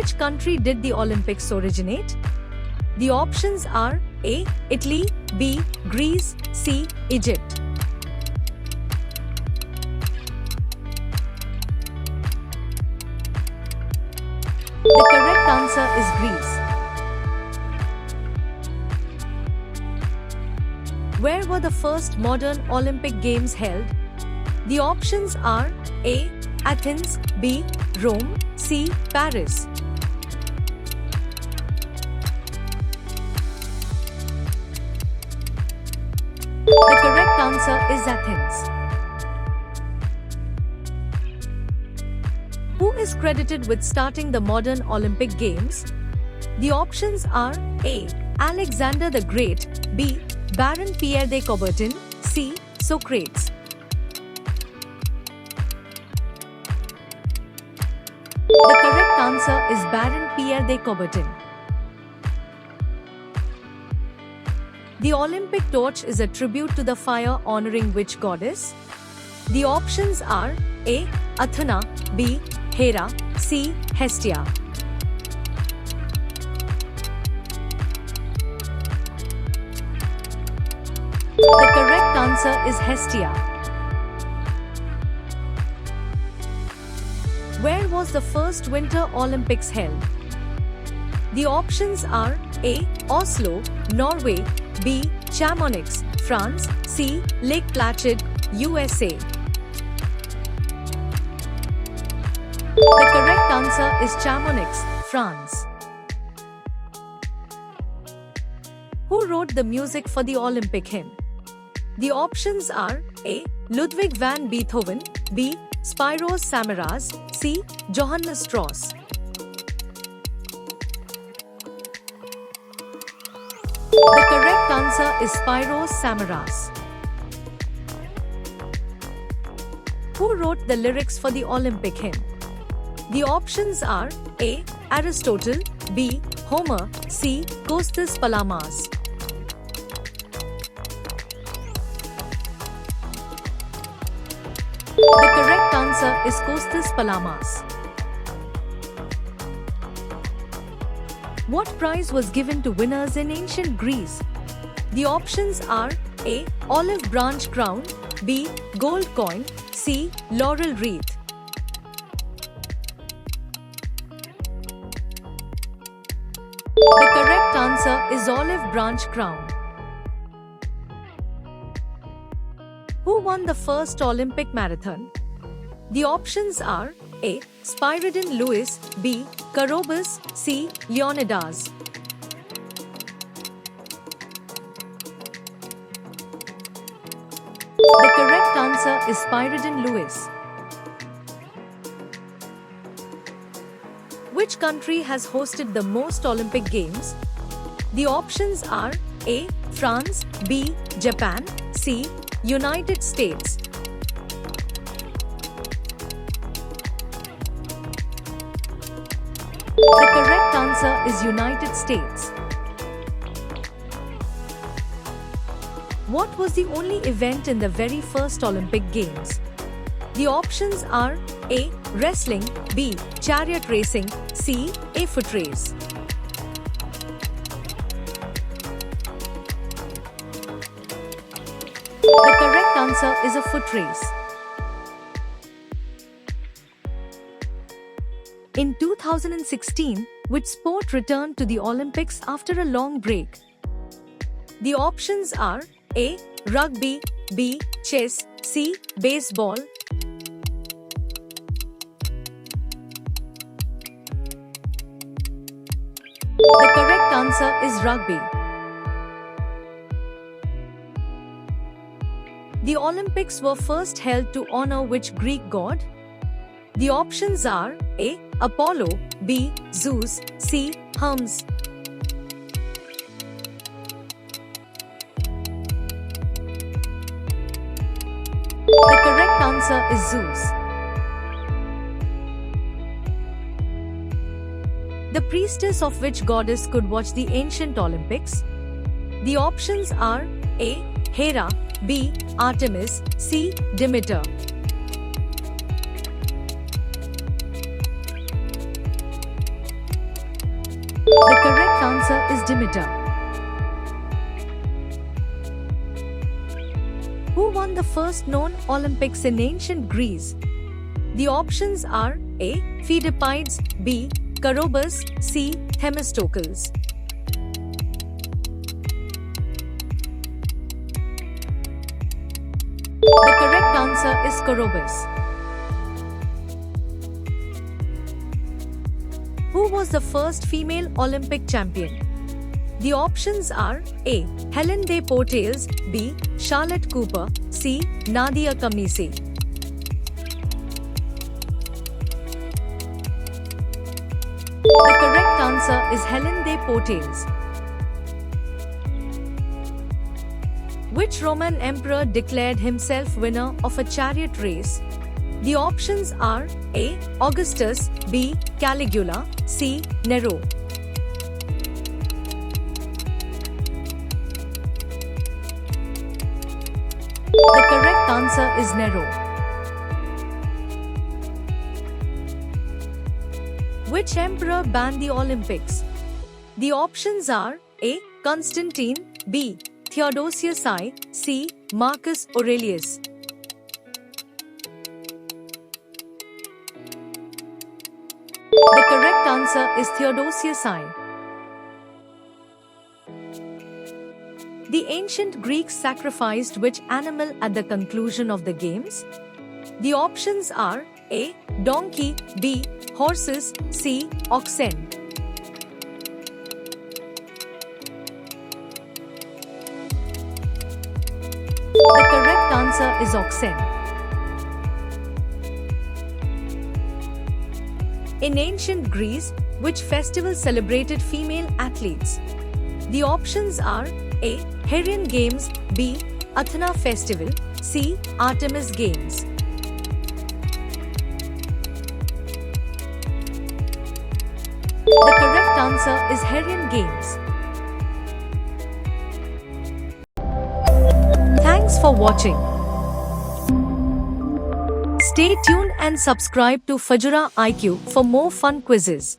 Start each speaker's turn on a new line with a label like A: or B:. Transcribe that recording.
A: which country did the Olympics originate? The options are A. Italy, B. Greece, C. Egypt. The correct answer is Greece. Where were the first modern Olympic Games held? The options are A. Athens, B. Rome, C. Paris. The correct answer is Athens. Who is credited with starting the modern Olympic Games? The options are A. Alexander the Great, B. Baron Pierre de Coubertin, C. Socrates. The correct answer is Baron Pierre de Coubertin. The Olympic torch is a tribute to the fire honoring which goddess? The options are A. Athena, B. Hera, C. Hestia. The correct answer is Hestia. Where was the first Winter Olympics held? The options are A. Oslo, Norway, B. Chamonix, France, C. Lake Placid, USA. The correct answer is Chamonix, France. Who wrote the music for the Olympic hymn? The options are A. Ludwig van Beethoven, B. Spiros Samaras, C. Johannes Strauss. The correct answer is Spiros Samaras. Who wrote the lyrics for the Olympic hymn? The options are A. Aristotle, B. Homer, C. Kostas Palamas. The correct answer is Kostas Palamas. What prize was given to winners in ancient Greece? The options are A. Olive branch crown, B. Gold coin, C. Laurel wreath. The correct answer is olive branch crown. Who won the first Olympic marathon? The options are A. Spyridon Lewis, B. Carobus, C. Leonidas. The correct answer is Spyridon Lewis. Which country has hosted the most Olympic Games? The options are A. France, B. Japan, C. United States. The correct answer is United States. What was the only event in the very first Olympic Games? The options are A. Wrestling, B. Chariot racing, C. A foot race. The correct answer is a foot race. In 2016, which sport returned to the Olympics after a long break? The options are A. Rugby, B. Chess, C. Baseball. The correct answer is rugby. The Olympics were first held to honor which Greek god? The options are A. Apollo, B. Zeus, C. Hermes. The correct answer is Zeus. The priestess of which goddess could watch the ancient Olympics? The options are A. Hera, B. Artemis, C. Demeter. Demeter? Who won the first known Olympics in ancient Greece? The options are A. Pheidippides, B. Coroebus, C. Themistocles. The correct answer is Coroebus. Who was the first female Olympic champion? The options are A. Helen des Portales, B. Charlotte Cooper, C. Nadia Comaneci. The correct answer is Helen des Portales. Which Roman emperor declared himself winner of a chariot race? The options are A. Augustus, B. Caligula, C. Nero. The correct answer is Nero. Which emperor banned the Olympics? The options are A. Constantine, B. Theodosius I, C. Marcus Aurelius. The correct answer is Theodosius I. The ancient Greeks sacrificed which animal at the conclusion of the games? The options are A. Donkey, B. Horses, C. Oxen. The correct answer is oxen. In ancient Greece, which festival celebrated female athletes? The options are A. Herion Games, B. Athena Festival, C. Artemis Games. The correct answer is Herion Games. Thanks for watching. Stay tuned and subscribe to Fajura IQ for more fun quizzes.